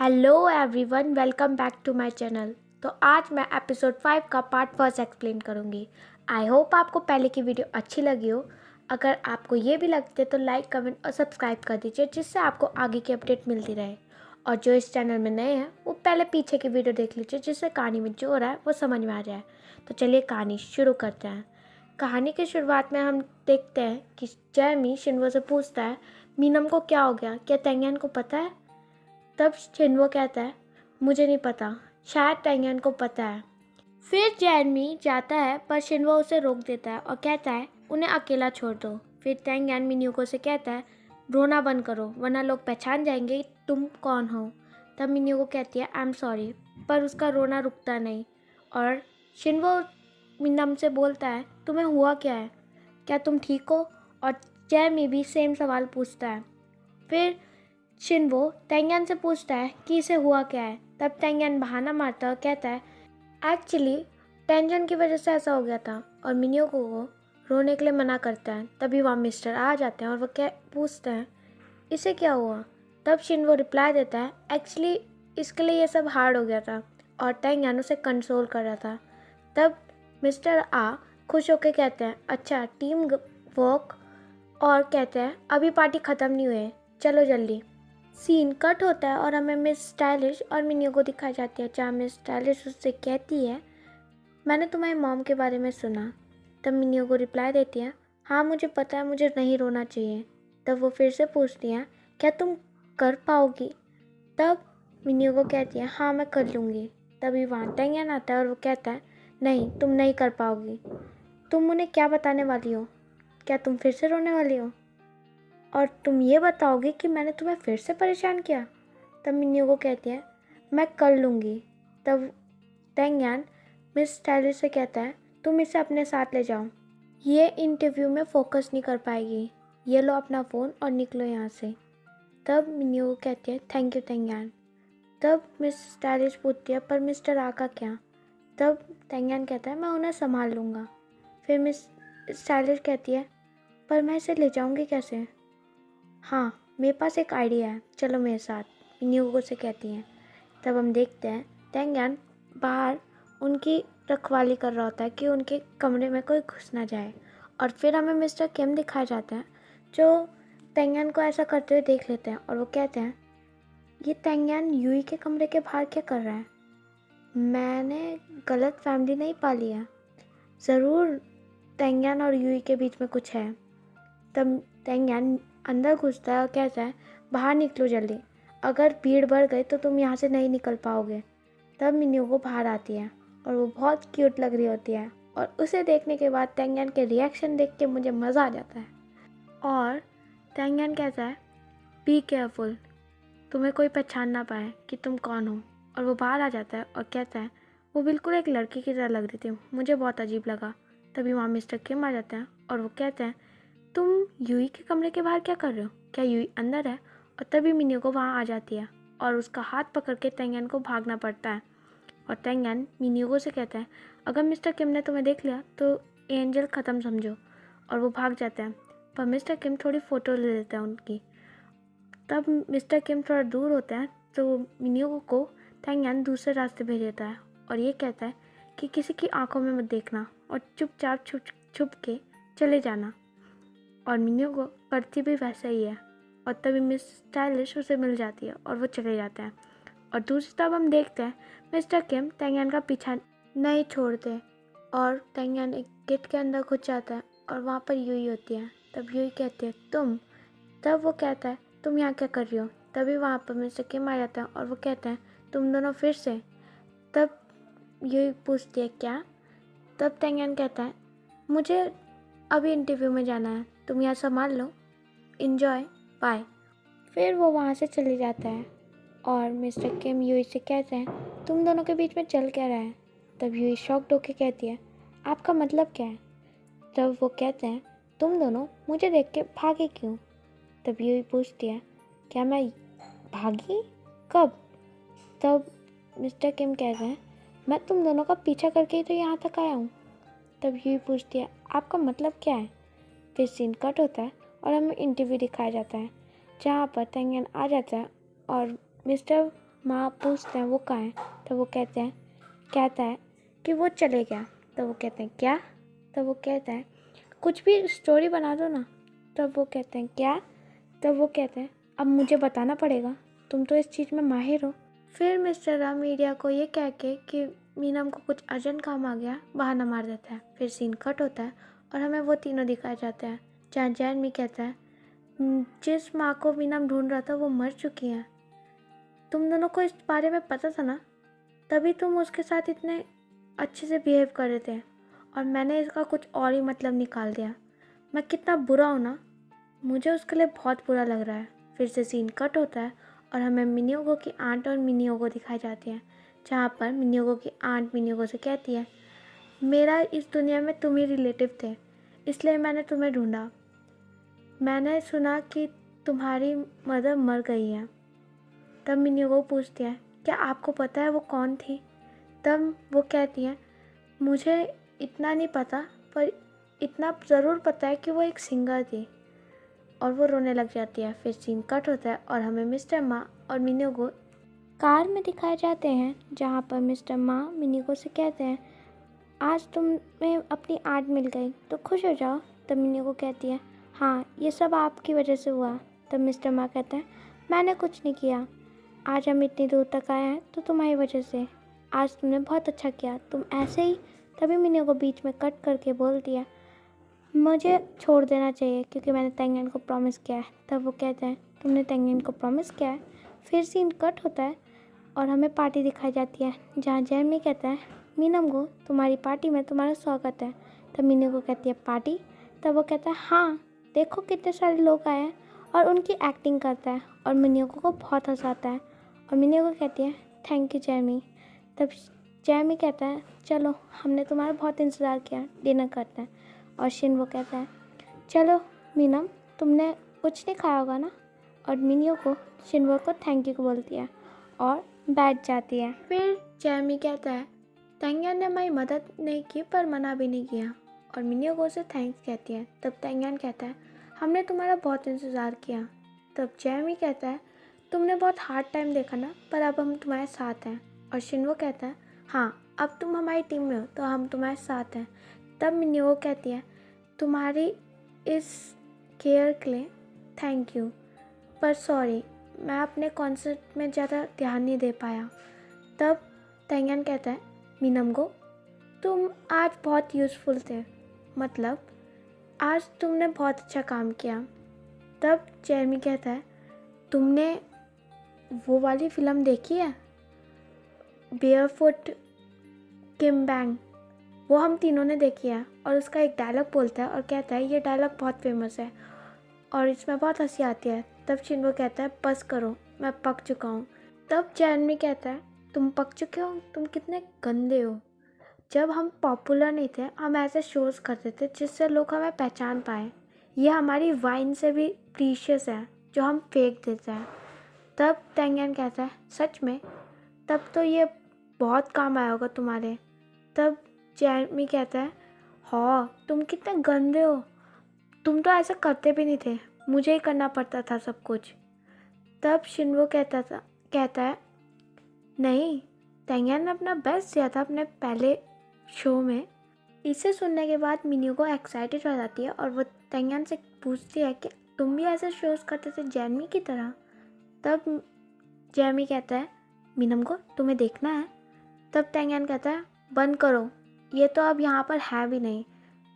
Hello everyone, welcome back to my channel. तो आज मैं एपिसोड 5 का पार्ट फर्स्ट एक्सप्लेन करूँगी। आई होप आपको पहले की वीडियो अच्छी लगी हो। अगर आपको ये भी लगती है तो लाइक, कमेंट और सब्सक्राइब कर दीजिए, जिससे आपको आगे की अपडेट मिलती रहे। और जो इस चैनल में नए हैं वो पहले पीछे की वीडियो देख लीजिए, जिससे कहानी में जो हो रहा है वो समझ में आ जाए। तो चलिए कहानी शुरू करते हैं। कहानी की शुरुआत में हम देखते हैं कि जैमी शिनवो से पूछता है, मीनम को क्या हो गया, क्या तेंगियान को पता है? तब शिनवो कहता है, मुझे नहीं पता, शायद तेंगियान को पता है। फिर जैमी जाता है पर शिनवो उसे रोक देता है और कहता है, उन्हें अकेला छोड़ दो। फिर तेंगियान मिन्यूको से कहता है, रोना बंद करो वरना लोग पहचान जाएंगे तुम कौन हो। तब मिन्यूको कहती है, आई एम सॉरी, पर उसका रोना रुकता नहीं। और शिनवो मिनम से बोलता है, तुम्हें हुआ क्या है, क्या तुम ठीक हो? और जैमी भी सेम सवाल पूछता है। फिर शिनवो तेंगियान से पूछता है कि इसे हुआ क्या है। तब तेंगियान बहाना मारता और कहता है, एक्चुअली टेंशन की वजह से ऐसा हो गया था। और मिन्यूको को रोने के लिए मना करता है। तभी वहाँ मिस्टर आ जाते हैं और वो पूछते हैं, इसे क्या हुआ? तब शिनवो रिप्लाई देता है, एक्चुअली इसके लिए ये सब हार्ड हो गया था और तेंगियान उसे कंसोल कर रहा था। तब मिस्टर आ खुश होकर कहते हैं, अच्छा टीम वर्क। और कहते हैं, अभी पार्टी ख़त्म नहीं हुई है, चलो जल्दी। सीन कट होता है और हमें मिस स्टाइलिश और मिन्यू को दिखाई जाती है, जहाँ मिस स्टाइलिश उससे कहती है, मैंने तुम्हारी मॉम के बारे में सुना। तब मिन्यू को रिप्लाई देती है, हाँ मुझे पता है, मुझे नहीं रोना चाहिए। तब वो फिर से पूछती हैं, क्या तुम कर पाओगी? तब मिन्यू को कहती है, हाँ मैं कर लूँगी। तभी वहाँ तेंगियान आता है और वो कहता है, नहीं तुम नहीं कर पाओगी। तुम उन्हें क्या बताने वाली हो? क्या तुम फिर से रोने वाली हो? और तुम ये बताओगे कि मैंने तुम्हें फिर से परेशान किया? तब मिन्यू को कहती है, मैं कर लूँगी। तब तेंगियान मिस स्टाइलिश से कहता है, तुम इसे अपने साथ ले जाओ, ये इंटरव्यू में फोकस नहीं कर पाएगी, ये लो अपना फ़ोन और निकलो यहाँ से। तब मिन्यू को कहती है, थैंक यू तेंगियान। तब मिस स्टाइलिश पूछती है, पर मिस्टर आ का क्या? तब तेंगियान कहता है, मैं उन्हें संभाल लूँगा। फिर मिस स्टाइलिश कहती है, पर मैं इसे ले जाऊँगी कैसे? हाँ मेरे पास एक आइडिया है, चलो मेरे साथ, मिन्यूको से कहती हैं। तब हम देखते हैं तेंगियान बाहर उनकी रखवाली कर रहा होता है कि उनके कमरे में कोई घुस ना जाए। और फिर हमें मिस्टर किम दिखाए जाते हैं, जो तेंगियान को ऐसा करते हुए देख लेते हैं और वो कहते हैं, ये तेंगियान यूई के कमरे के बाहर क्या कर रहा है? मैंने गलत फैमिली नहीं पाली है, ज़रूर तेंगियान और यूई के बीच में कुछ है। तब तेंगियान अंदर घुसता है और कहता है, बाहर निकलो जल्दी, अगर भीड़ बढ़ गई तो तुम यहाँ से नहीं निकल पाओगे। तब मिन्यूको बाहर आती है और वो बहुत क्यूट लग रही होती है। और उसे देखने के बाद तेंगियान के रिएक्शन देख के मुझे मज़ा आ जाता है। और तेंगियान कहता है, बी केयरफुल, तुम्हें कोई पहचान ना पाए कि तुम कौन हो। और वो बाहर आ जाता है और कहता है, वो बिल्कुल एक लड़की की तरह लग रही थी, मुझे बहुत अजीब लगा। तभी वहाँ मिस्टर किम आ जाते हैं और वो कहते हैं, तुम यूई के कमरे के बाहर क्या कर रहे हो, क्या यूई अंदर है? और तभी मिन्यूको वहाँ आ जाती है और उसका हाथ पकड़ के तेंगियान को भागना पड़ता है। और तेंगियान मिन्यूको से कहता है, अगर मिस्टर किम ने तुम्हें देख लिया तो एंजल ख़त्म समझो। और वो भाग जाता है, पर मिस्टर किम थोड़ी फ़ोटो ले लेता है उनकी। तब मिस्टर किम थोड़ा दूर होते हैं तो मिन्यूको को तेंगियान दूसरे रास्ते भेज देता है और ये कहता है कि किसी की आंखों में मत देखना और चुपचाप छुप छुप के चले जाना। और मिन्यूको करती भी वैसा ही है। और तभी मिस स्टाइलिश उसे मिल जाती है और वो चले जाते हैं। और दूसरी तरफ हम देखते हैं मिस्टर किम तेंगियान का पीछा नहीं छोड़ते और तेंगियान एक गेट के अंदर घुस जाता है और वहाँ पर यूई होती है। तब यूई कहती है, तुम? तब वो कहता है, तुम यहाँ क्या कर रही हो? तभी वहाँ पर मिस्टर किम आ जाता है और वो कहते हैं, तुम दोनों फिर से? तब यूई पूछती है, क्या? तब तेंगियान कहता है, मुझे अभी इंटरव्यू में जाना है, तुम यहाँ संभाल लो, इन्जॉय, बाय। फिर वो वहाँ से चले जाता है और मिस्टर किम यूई से कहते हैं, तुम दोनों के बीच में चल क्या रहा है? तब यूई शॉक्ड होकर कहती है, आपका मतलब क्या है? तब वो कहते हैं, तुम दोनों मुझे देख के भागे क्यों? तब यूई पूछती है, क्या मैं भागी? कब? तब मिस्टर किम कहते हैं, मैं तुम दोनों का पीछा करके ही तो यहाँ तक आया हूँ। तब यूई पूछती है, आपका मतलब क्या है? फिर सीन कट होता है और हमें इंटरव्यू दिखाया जाता है, जहाँ पर तेंगियान आ जाता है और मिस्टर माँ पूछते हैं वो कहाँ है, तो वो कहता है कि वो चले गया। तो वो कहते हैं क्या? तो वो कहता है कुछ भी स्टोरी बना दो ना। तब वो कहते हैं क्या? तब वो कहते हैं अब मुझे बताना पड़ेगा, तुम तो इस चीज़ में माहिर हो। फिर मिस्टर राम मीडिया को ये कह के कि मीनम को कुछ अर्जेंट काम आ गया, बहाना मार देता है। फिर सीन कट होता है और हमें वो तीनों दिखाए जाते हैं, जहाँ जैनमी कहता है जिस माँ को मीनम ढूंढ रहा था वो मर चुकी है। तुम दोनों को इस बारे में पता था ना, तभी तुम उसके साथ इतने अच्छे से बिहेव कर रहे थे और मैंने इसका कुछ और ही मतलब निकाल दिया। मैं कितना बुरा हूँ ना, मुझे उसके लिए बहुत बुरा लग रहा है। फिर से सीन कट होता है और हमें मिनियोगो की आंट और मिनियोगो दिखाई जाती है, जहाँ पर मिनियोगो की आंट मिनियोगो से कहती है मेरा इस दुनिया में तुम ही रिलेटिव थे, इसलिए मैंने तुम्हें ढूंढा। मैंने सुना कि तुम्हारी मदर मर गई है। तब मिनियोगो पूछती है क्या आपको पता है वो कौन थी? तब वो कहती है मुझे इतना नहीं पता, पर इतना ज़रूर पता है कि वो एक सिंगर थी। और वो रोने लग जाती है। फिर सीन कट होता है और हमें मिस्टर मा और मिनियोगो कार में दिखाए जाते हैं, जहाँ पर मिस्टर मा मिनियोगो से कहते हैं आज तुम्हें अपनी आर्ट मिल गई तो खुश हो जाओ। तब मिनियोगो कहती है हाँ ये सब आपकी वजह से हुआ। तब मिस्टर मा कहते हैं मैंने कुछ नहीं किया, आज हम इतनी दूर तक आए हैं तो तुम्हारी वजह से। आज तुमने बहुत अच्छा किया, तुम ऐसे ही। तभी मिनियोगो बीच में कट करके बोलती है मुझे छोड़ देना चाहिए क्योंकि मैंने तेंगेन को प्रॉमिस किया है। तब वो कहते हैं तुमने तेंगेन को प्रॉमिस किया है? फिर सीन कट होता है और हमें पार्टी दिखाई जाती है, जहाँ जैनमी कहता है मीनम तुम्हारी पार्टी में तुम्हारा स्वागत है। तब मीनम को कहती है पार्टी? तब वो कहता है हाँ देखो कितने सारे लोग आए हैं, और उनकी एक्टिंग करता है और मिनियोको को बहुत हंसाता है। और मिनियोको कहती है थैंक यू जैमी। तब जैमी कहता है चलो हमने तुम्हारा बहुत इंतज़ार किया, डिनर करते हैं। और शिनवो कहता है चलो मीनम तुमने कुछ नहीं खाया होगा ना। और मिनियोको शिनवो को थैंक यू बोलती है और बैठ जाती है। फिर जैमी कहता है तेंगेन ने हमारी मदद नहीं की पर मना भी नहीं किया, और मिनियोको से थैंक्स कहती है। तब तेंगेन कहता है हमने तुम्हारा बहुत इंतज़ार किया। तब जैमी कहता है तुमने बहुत हार्ड टाइम देखा ना, पर अब हम तुम्हारे साथ हैं। और शिनवो कहता है हाँ अब तुम हमारी टीम में हो तो हम तुम्हारे साथ हैं। तब मिनियोको कहती है तुम्हारी इस केयर के लिए थैंक यू, पर सॉरी मैं अपने कॉन्सर्ट में ज़्यादा ध्यान नहीं दे पाया। तब तेंगेन कहता है मीनमगो तुम आज बहुत यूज़फुल थे, मतलब आज तुमने बहुत अच्छा काम किया। तब जैमी कहता है तुमने वो वाली फ़िल्म देखी है बेयरफुट किमबैंग? वो हम तीनों ने देखी है। और उसका एक डायलॉग बोलता है और कहता है ये डायलॉग बहुत फेमस है और इसमें बहुत हंसी आती है। तब शिनवो कहता है बस करो मैं पक चुका हूँ। तब जैनमी कहता है तुम पक चुके हो? तुम कितने गंदे हो। जब हम पॉपुलर नहीं थे हम ऐसे शोज़ करते थे जिससे लोग हमें पहचान पाए। ये हमारी वाइन से भी प्रीशियस है जो हम फेंक देते हैं। तब तेंगेन कहता है सच में? तब तो ये बहुत काम आया होगा तुम्हारे। तब जैमी कहता है हाँ तुम कितने गंदे हो, तुम तो ऐसा करते भी नहीं थे, मुझे ही करना पड़ता था सब कुछ। तब शिनवो कहता है नहीं, तेंगेन ने अपना बेस्ट दिया था अपने पहले शो में। इसे सुनने के बाद मिनियोको एक्साइटेड हो जाती है और वो तेंगेन से पूछती है कि तुम भी ऐसे शोज़ करते थे जैमी की तरह? तब जैमी कहता है मीनमगो तुम्हें देखना है? तब तेंगेन कहता है बंद करो, ये तो अब यहाँ पर है भी नहीं।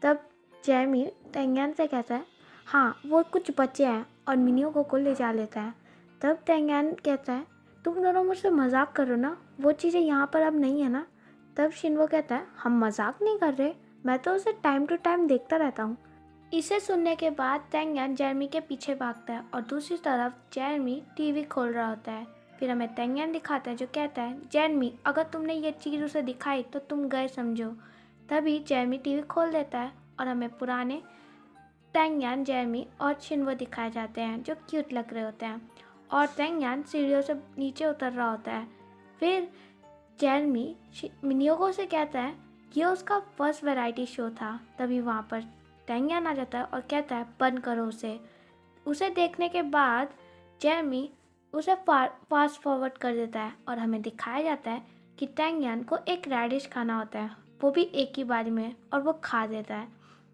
तब जैमी तेंगेन से कहता है हाँ वो कुछ बच्चे हैं, और मिनियोको को ले जा लेता है। तब तेंगेन कहता है तुम दोनों मुझसे मजाक करो ना, वो चीज़ें यहाँ पर अब नहीं है ना। तब शिनवो कहता है हम मजाक नहीं कर रहे, मैं तो उसे टाइम टू टाइम देखता रहता हूँ। इसे सुनने के बाद तेंगेन जैमी के पीछे भागता है और दूसरी तरफ जैमी टीवी खोल रहा होता है। फिर हमें तेंगेन दिखाता है जो कहता है जैमी अगर तुमने ये चीज़ उसे दिखाई तो तुम गए समझो। तभी जैमी टीवी खोल देता है और हमें पुराने तेंगेन जैमी और शिनवो दिखाए जाते हैं जो क्यूट लग रहे होते हैं, और तेंगेन सीढ़ियों से नीचे उतर रहा होता है। फिर जैमी मिनियोको से कहता है ये उसका फर्स्ट वैरायटी शो था। तभी वहाँ पर तेंगेन आ जाता है और कहता है बंद करो उसे। उसे देखने के बाद जैमी उसे फास्ट फॉरवर्ड कर देता है और हमें दिखाया जाता है कि टैंग यान को एक रेडिश खाना होता है, वो भी एक ही बारी में, और वो खा देता है।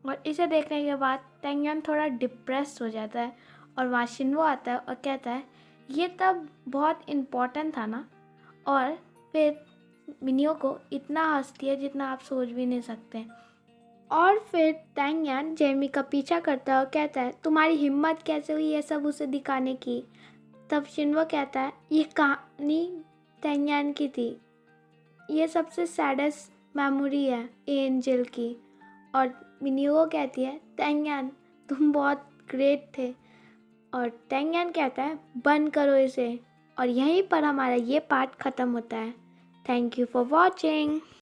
और इसे देखने के बाद टैंग यान थोड़ा डिप्रेस हो जाता है और वहाँ शिनवो आता है और कहता है ये तब बहुत इम्पोर्टेंट था ना। और फिर मिनियो को इतना हंसती है जितना आप सोच भी नहीं सकते। और फिर टैंग यान जेमी का पीछा करता है और कहता है तुम्हारी हिम्मत कैसे हुई ये सब उसे दिखाने की। तब शिनवो कहता है ये कहानी टैंग यान की थी, ये सबसे सैडेस्ट मेमोरी है एंजल की। और मिनियो कहती है टैंग यान तुम बहुत ग्रेट थे। और टैंग यान कहता है बंद करो इसे। और यहीं पर हमारा ये पार्ट ख़त्म होता है। Thank you for watching.